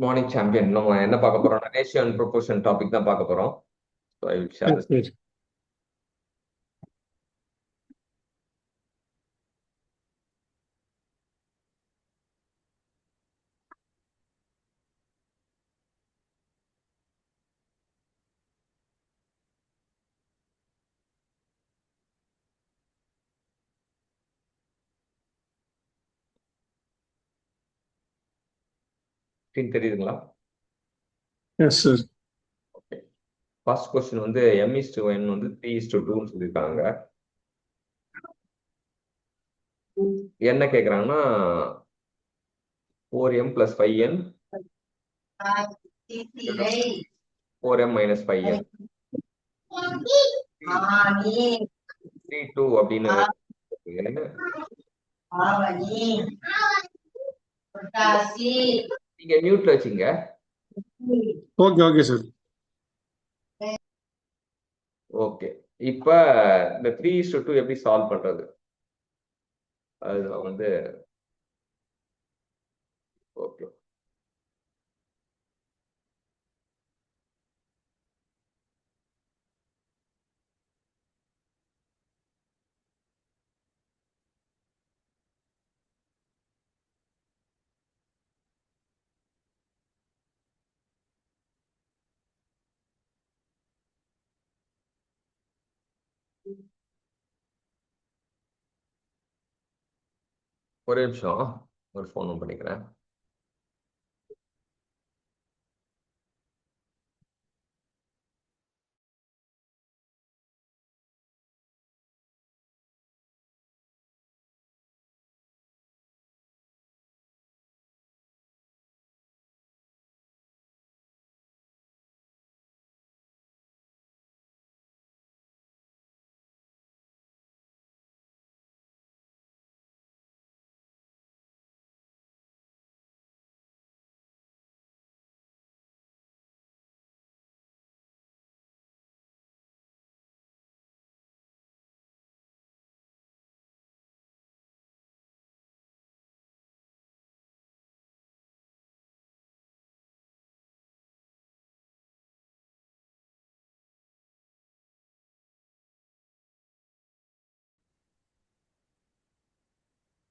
Morning champion நம்ம என்ன பார்க்க போறோம்னா ரேஷியோ அண்ட் ப்ரொபோர்ஷன் டாபிக் தான் பார்க்க போறோம். ஸோ ஐ வில் ஷேர் சரி சரி ஸ்க்ரீன் தெரியுதுங்களா? Yes sir. Okay. First question வந்து M:1 வந்து 3:2ன்னு சொல்லியிருக்காங்க. என்ன கேட்குறாங்கன்னா 4m + 5n 4m - 5n 3:2 அப்படின்னு நீங்க மியூட்ல வச்சுங்க. Okay okay sir. ஓகே. இப்ப இந்த 3:2 எப்படி சால்வ் பண்றது? அது வந்து ஓகே. ஒரே நிமிஷம், ஒரு ஃபோன் பண்ணிக்கிறேன்.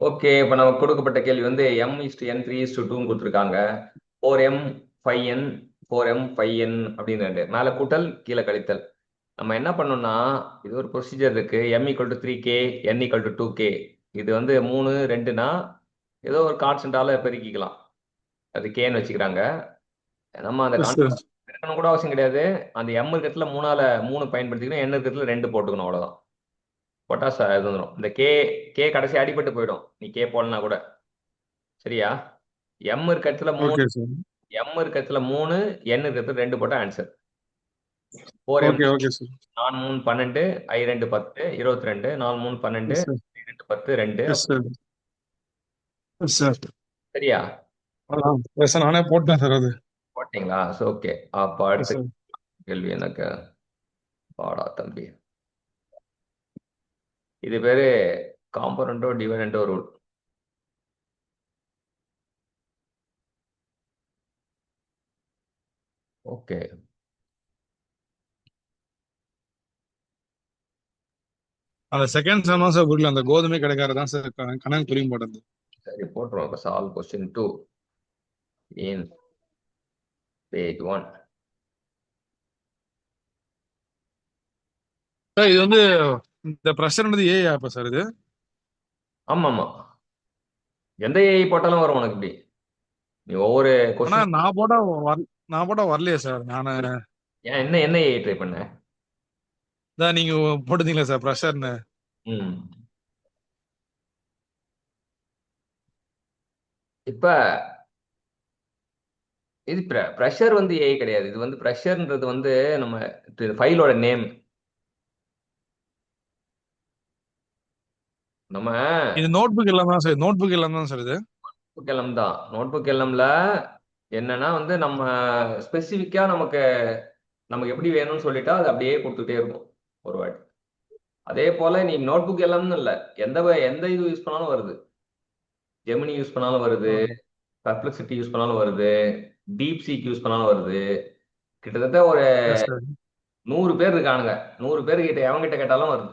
ஓகே. இப்ப நமக்கு கொடுக்கப்பட்ட கேள்வி வந்து M:n 3:2ன்னு கொடுத்துருக்காங்க. 4m 5n 4m 5n அப்படின்னு மேல கூட்டல் கீழே கழித்தல். நம்ம என்ன பண்ணோம்னா இது ஒரு ப்ரொசீஜர் இருக்கு. m = 3k n = 2k. இது வந்து 3 2னா ஏதோ ஒரு கான்ஸ்டன்டால பெருக்கிக்கலாம். அது கேன்னு வச்சுக்கிறாங்க. நம்ம அந்த எஸ் சார். கான்ஸ்டன்ட் பெருக்கணும் கூட அவசியம் கிடையாது. அந்த m இருக்கிறதுல 3 பயன்படுத்திக்கணும், n இருக்கிறதுல 2 போட்டுக்கணும், அவ்வளவுதான். பொட்டாச இது வந்துடும். இந்த கே கடைசி அடிபட்டு போயிடும் நீ கே போடனா கூட. சரியா? எம் இருக்கிறதுல 3 ஓகே சார். எம் இருக்கிறதுல 3 n இருக்கிறதுல 2 போட்டா answer 4m. Okay okay sir. 4 3 12 I 2 10 22 4 3 12 yes sir. I 2 10 2. Yes sir. Yes sir. சரியா? எஸ் சார், நானே போட்டேன் சார் அது. போட்டீங்களா? ஓகே. அப்ப எஸ் அடுத்த சார். கேள்வி எனக்கு பாடா தம்பி. இது பேரு காம்பனண்டோ டிவிடெண்டோ ரூல். ஓகே. அந்த செகண்ட் சம் தான் சார் புரியல. அந்த கோதுமை கடைக்காரர் தான் சார் கணக்கு புரிய மாட்டேங்குது. சரி, போட்டுருவோம். இப்ப solve question 2 in page 1. Sir இது வந்து இந்த ப்ரெஷர்ன்றது ஏ அப்ப சார் இது? ஆமா ஆமா, எந்த ஏஐ போட்டாலும் வரும் உனக்கு. இப்படி நீ ஒவ்வொரு ஆனா கொஸ்டின் நான் போட்டா வரலையே சார். ஏன் என்ன என்ன ஏஐ ட்ரை பண்ண? தான் நீங்க போட்டுதீங்களா சார் ப்ரெஷர்னு? ம் இப்ப இது ப்ரெஷர் வந்து ஏஐ கிடையாது. இது வந்து ப்ரெஷர்ன்றது வந்து நம்ம ஃபைலோட நேம். நம்ம இது நோட் புக் எல்லாம் தான் சார். நோட் புக் எல்லாம் தான் சார் இது. நோட்புக் எல்எம் தான். நோட்புக் எல்எம்ல என்னன்னா வந்து நம்ம ஸ்பெசிஃபிக்கா நமக்கு நமக்கு எப்படி வேணும்னு சொல்லிட்டா அது அப்படியே கொடுத்துட்டே இருக்கும் ஒரு வாட்டி. அதே போல நீ நோட்புக் எல்எம்னு இல்லை, எந்த எந்த இது யூஸ் பண்ணாலும் வருது. ஜெமினி யூஸ் பண்ணாலும் வருது, பர்ப்ளெக்சிட்டி யூஸ் பண்ணாலும் வருது, டீப் சீக் யூஸ் பண்ணாலும் வருது. கிட்டத்தட்ட ஒரு எஸ் சார். 100 பேர் இருக்கானுங்க. 100 பேர் கிட்ட எவன்கிட்ட கேட்டாலும் வருது.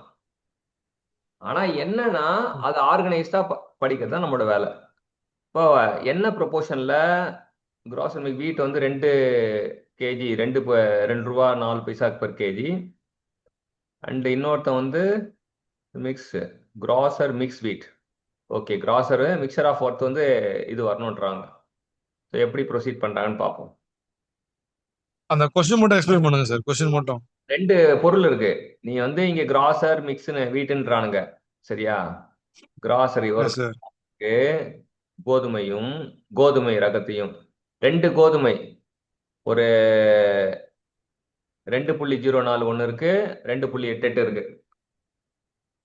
ஆனா என்னன்னா, அது ஆர்கனைஸ்டா படிக்கிறது தான் நம்மளோட வேலை. இப்போ என்ன ப்ரொபோர்ஷன்ல கிராஸ் வீட் வந்து 2 கேஜி, 2 ரூபா 4 பைசா பெர் கேஜி. அண்ட் இன்னொருத்தன் வந்து மிக்ஸ் கிராசர் மிக்ஸ் வீட். ஓகே, கிராசர் மிக்சர் ஆஃப் ஒர்த் வந்து இது வரணுன்றாங்க. ஸோ எப்படி ப்ரொசீட் பண்றாங்கன்னு பார்ப்போம். அந்த கொஸ்டின் மட்டும் எக்ஸ்பிளைன் பண்ணுங்க சார், கொஸ்டின் மட்டும். 2 பொருள் இருக்கு. நீ வந்து இங்க கிராசர் மிக்ஸ்னு வீட்டுன்றானுங்க. சரியா? கிராசரி ஒரு எஸ் சார். கோதுமையும் கோதுமை ரகத்தையும், 2 கோதுமை, ஒரு 2.04 ஒன்று இருக்கு, 2.88 இருக்கு.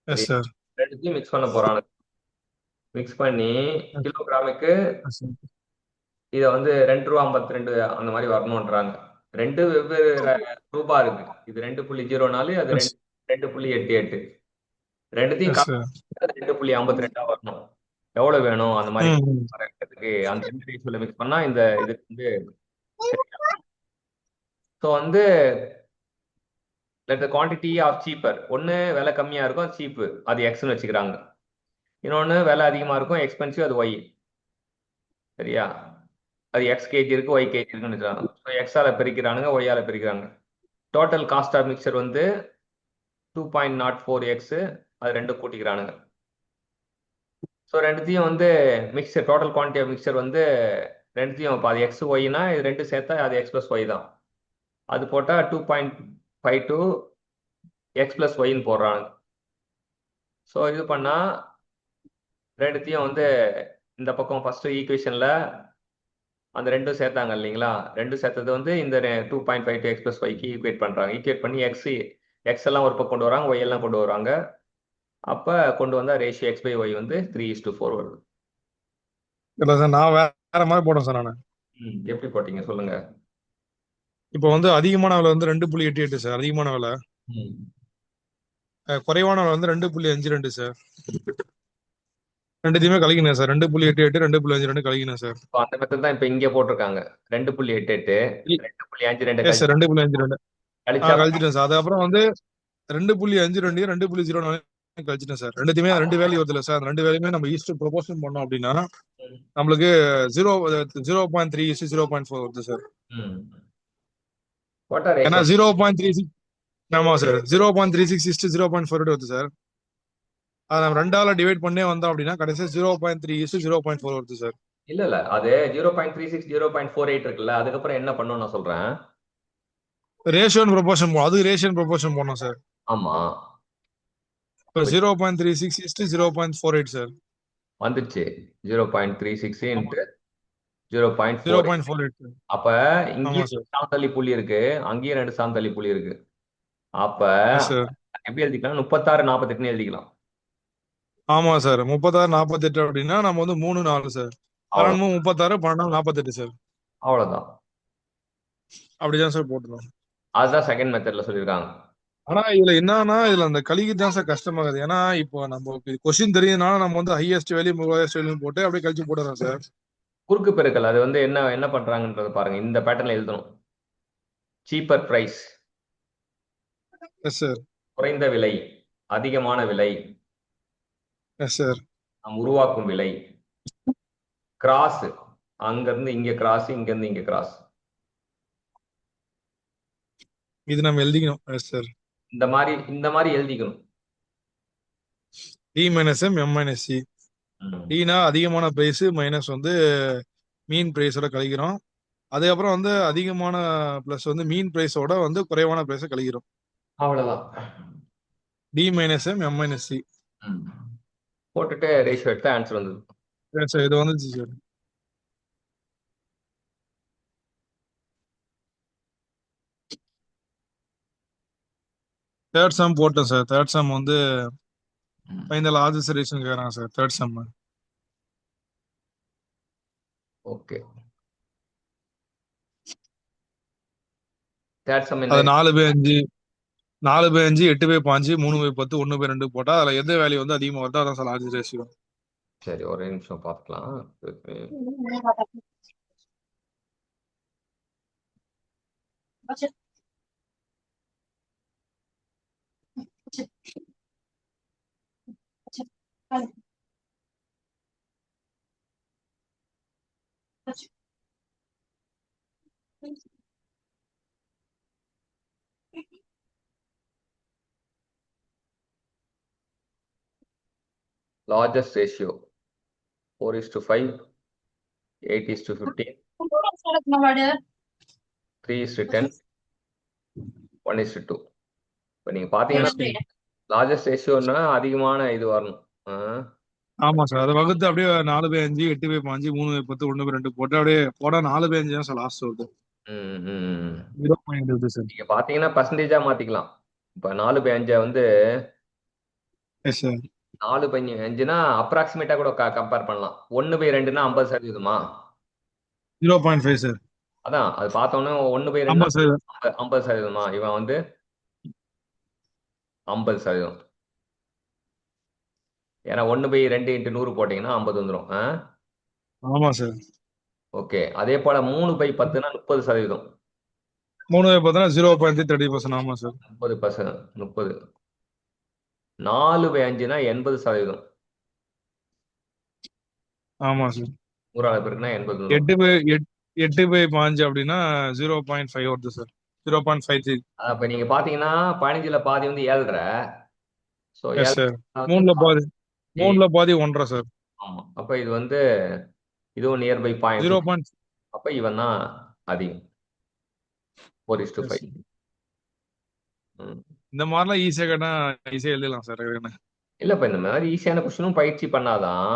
எஸ் சரியா? சார். ரெண்டுத்தையும் மிக்ஸ் பண்ண போறாங்க. மிக்ஸ் பண்ணி கிலோகிராமுக்கு எஸ் சார். இதை வந்து 2 ரூபா 52 அந்த மாதிரி வரணுன்றாங்க. 2 வெவ்வேறு ரூபா இருக்கு. இது 2.04, அது எஸ் 2.88. ரெண்டுத்தையும் எஸ் சார். 2.52 வரணும். எவ்வளவு வேணும் அந்த மாதிரி ம். வரதுக்கு அந்த 2 ரேஷியோல மிக்ஸ் பண்ணா இந்த இதுக்கு வந்து சரியா? ஸோ வந்து let the quantity of cheaper. ஒன்று விலை கம்மியா இருக்கும் சீப்பு, அது எக்ஸ்னு வச்சுக்கிறாங்க. இன்னொன்று விலை அதிகமா இருக்கும் எக்ஸ்பென்சிவ், அது ஒய். சரியா? அது எக்ஸ் கேஜி இருக்கு, ஒய் கேஜி இருக்குன்னு வச்சுக்காங்க. ஸோ எக்ஸால பிரிக்கிறானுங்க, ஒய்யால பிரிக்கிறாங்க. டோட்டல் காஸ்ட் ஆஃப் மிக்சர் வந்து 2.04x, அது ரெண்டும் கூட்டிக்கிறானுங்க. ஸோ ரெண்டுத்தையும் வந்து mixture total quantity of mixture வந்து ரெண்டுத்தையும் இப்போ அது எக்ஸ் ஒய்னா இது ரெண்டு சேர்த்தா அது எக்ஸ் ப்ளஸ் ஒய் தான். அது போட்டால் 2.52 எக்ஸ் ப்ளஸ் ஒய்ன்னு போடுறாங்க. ஸோ இது பண்ணால் ரெண்டுத்தையும் வந்து இந்த பக்கம் ஃபர்ஸ்ட் ஈக்குவேஷனில் அந்த ரெண்டும் சேர்த்தாங்க இல்லைங்களா? ரெண்டும் சேர்த்தது வந்து இந்த 2.52 எக்ஸ் ப்ளஸ் ஒய்க்கு ஈக்குவேட் பண்ணுறாங்க. ஈக்குவேட் பண்ணி எக்ஸ் எல்லாம் ஒரு பக்கம் கொண்டு வராங்க, ஒய் எல்லாம் கொண்டு வராங்க. அப்போ கொண்டு வந்தால் ரேஷியோ எக்ஸ் பை ஒய் வந்து 3:4 வருது. இல்லை சார், நான் வேற மாதிரி போட்டேன் சார் நான். எப்படி போட்டீங்க சொல்லுங்க. இப்போ வந்து அதிகமான விலை வந்து 2.88 சார், அதிகமான விலை. குறைவான விலை வந்து 2.52 சார். ரெண்டுத்தையுமே கழிக்கணும் சார். 2.88 2.52 கழிக்கணும் சார். அந்த மெத்தட் தான் இப்போ இங்கே போட்டிருக்காங்க. 2.88 2.52 எஸ் சார், 2.52 கழிச்சா கழிச்சிட்டேன் சார். அதுக்கப்புறம் வந்து 2.52 2.04 கழிச்சிட்டேன் சார். ரெண்டுத்தையுமே 2 வேல்யூ வருது இல்லை சார், அந்த 2 வேல்யூமே நம்ம ஈஸ்ட் ப்ரொபோர்ஷன் பண்ணோம் அப்படின்னா நம்மளுக்கு 0.3:0.4 வருது சார். போட்டா ஏன்னா ரேஷியோ 0.36, ஆமா சார், 0.36:0.48 வருது சார். அதை நம்ம 2ஆல டிவைட் பண்ணே வந்தோம் அப்படின்னா கடைசியா 0.3:0.4 வருது சார். இல்ல அது 0.36 0.48 இருக்குல்ல, அதுக்கப்புறம் என்ன பண்ணணும் நான் சொல்றேன். ரேஷியோன் ப்ரொபோர்ஷன் போடும், அது ரேஷியன் ப்ரொபோர்ஷன் போடணும் சார். ஆமா, இப்போ 0.36:0.48 சார். வந்துருச்சு. 0.36 இன்ட்டு 0.48. 0.48. அப்ப ஆமா இங்கேயும் சார். சாந்தள்ளி புள்ளி இருக்கு, அங்கேயும் 2 சாந்தள்ளி புள்ளி இருக்கு. அப்ப எஸ் சார். எப்படி எழுதிக்கலாம்? 36 48 எழுதிக்கலாம். ஆமா சார், 36 48 அப்படின்னா நம்ம வந்து 3 4 சார். அவ்வளவு 13 36 12 48 சார். அவ்வளவுதான். அப்படிதான் சார் போட்டுருவோம். அதுதான் செகண்ட் மெத்தட்ல சொல்லியிருக்காங்க. ஆனா இதுல என்னன்னா, இதுல அந்த கழிக்கு தான் சார் கஷ்டமாகுது. ஏன்னா இப்போ நம்ம கொஸ்டின் தெரியுதுனால நம்ம வந்து ஹையஸ்ட் வேல்யூ லோயஸ்ட் வேல்யூ போட்டு அப்படியே கழிச்சு போட்டுறோம் சார். குறுக்கு பெருக்கல் அது வந்து என்ன என்ன பண்றாங்கன்றத பாருங்க. இந்த பேட்டர்ன்ல எழுதணும். Cheaper price, yes sir. குறைந்த விலை, அதிகமான விலை, எஸ் சார். நாம் உருவாக்கும் விலை, கிராஸ், அங்கிருந்து இங்க கிராஸ், இங்க இருந்து இங்க கிராஸ். இது நம்ம எழுதிக்கணும். Yes sir. இந்த மாதிரி எழுதிக்கணும். D minus M M minus C. டினா அதிகமான பிரைஸ், மைனஸ் வந்து மீன் பிரைஸோட கழிக்கிறோம். அதுக்கப்புறம் வந்து அதிகமான பிளஸ் வந்து மீன் பிரைஸோட வந்து குறைவான பிரைஸை கழிக்கிறோம். அவ்வளவுதான். D minus M M minus C போட்டுட்டு ரேஷியோ எடுத்து ஆன்சர் வந்தது. சார் இது வந்துச்சு சார். தேர்ட் சம் போட்டேன் சார். தேர்ட் சம் வந்து ஃபைனல் லார்ஜஸ்ட் ரேஷன் கேக்குறாங்க sir. Third sum. Okay, third sum அது என்ன? 4/5 8/5 3/10 1/2 போட்டா அதுல எந்த வேல்யூ வந்து அதிகமா வருதோ அதான் சார் லார்ஜஸ்ட் ரேஷியோ. சரி, ஒரே நிமிஷம் பார்த்துக்கலாம். Largest ratio 4:5, 8:15, 3:10, 1:2. இப்போ நீங்க பாத்தீங்கன்னா எஸ் சார். லார்ஜஸ்ட் ரேஷியோன்னா அதிகமான இது வரணும். ஆமா சார். அதை வகுத்து அப்படியே 4/5, 8/5, 3/10, 1/2 போட்டு அப்படியே போட்டா 4/5 தான் சார் லாஸ்ட் வருது. ம், ம். 0.2 சார். நீங்க பாத்தீங்கன்னா பர்சன்டேஜா மாத்திக்கலாம். இப்ப 4/5 வந்து எஸ் சார். 4/5னா அப்ராக்சிமேட்டா கூட கம்பேர் பண்ணலாம். 1/2னா 50%. 0.5 சார். அதான் அது பார்த்தோன்னே 1/2னா 50 சார். 50%. இவன் வந்து 50%. ஏன்னா 1/2 இன்ட்டு 100 போட்டீங்கன்னா 50 வந்துடும். ஆமா சார். ஓகே, அதே போல 3/10னா 30%. 3/10 0.30%. ஆமா சார். 30%, 30. 4/5னா 80%. ஆமா சார். 100 பேருக்குன்னா 80 வந்துடும். 8/5 அப்படின்னா 0.5 வருது சார். 0.53. அப்ப நீங்க பாத்தீங்கன்னா 15ல பாதி வந்து 7.5. ஸோ எஸ் 7 சார். வந்து 3/10 1/2 சார். ஆமா. அப்ப இது வந்து இதுவும் நியர்பை பாயிண்ட். 0. அப்ப இவன் தான் அதிகம். 4:5. இந்த மாதிரிலாம் ஈஸியா கேட்டா ஈஸியா எழுதலாம் சார். இல்லப்ப இந்த மாதிரி ஈஸியான கொஸ்டினும் பயிற்சி பண்ணாதான்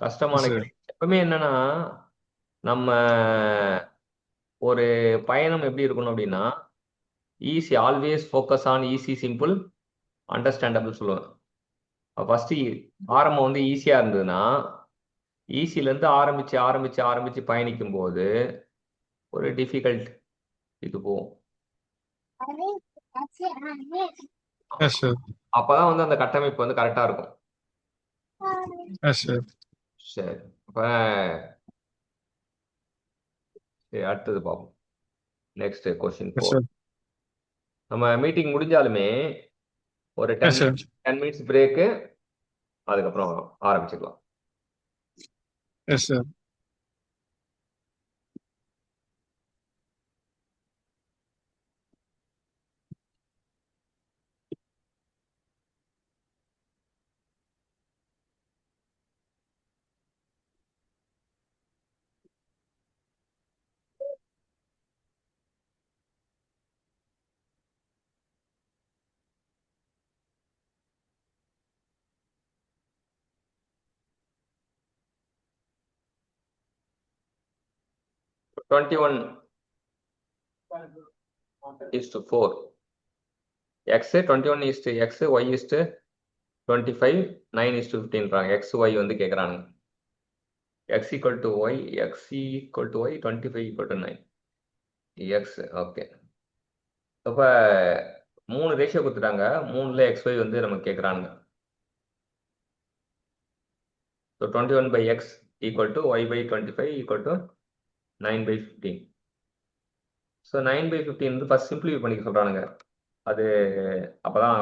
கஷ்டமான சார். கேள்வி. எப்பவுமே என்னன்னா நம்ம ஒரு பயணம் எப்படி இருக்கணும் அப்படின்னா easy, always focus on easy, simple, understandable சொல்லுவேன். ஃபர்ஸ்ட் ஆரம்பம் வந்து ஈஸியா இருந்ததுன்னா ஈஸில இருந்து ஆரம்பிச்சு ஆரம்பிச்சு ஆரம்பிச்சு பயணிக்கும் போது ஒரு டிஃபிகல்ட் இது போகும். Yes sir. அப்பதான் வந்து அந்த கட்டமைப்பு வந்து கரெக்டா இருக்கும். Yes sir. சரி, அப்ப சரி, அடுத்தது பார்ப்போம். Next question S 4. சார். நம்ம மீட்டிங் முடிஞ்சாலுமே ஒரு எஸ் சார். 10 மினிட்ஸ் பிரேக்கு, அதுக்கப்புறம் ஆரம்பிச்சுக்கலாம். Yes sir. இப்போ 21:4. X 21:x, Y 25, 9:15. X Y வந்து கேட்குறானுங்க. x ஈக்குவல் டு ஒய், X equal to Y, 25 = 9. X okay. அப்போ 3 ரேஷியோ கொடுத்துட்டாங்க. 3ல xy வந்து நமக்கு கேட்குறானுங்க. So 21/x equal to y/25 equal to 9/15. So 9/15 வந்து ஃபர்ஸ்ட் சிம்பிளிஃபை பண்ணிக்க சொல்றானுங்க. அது அப்பதான்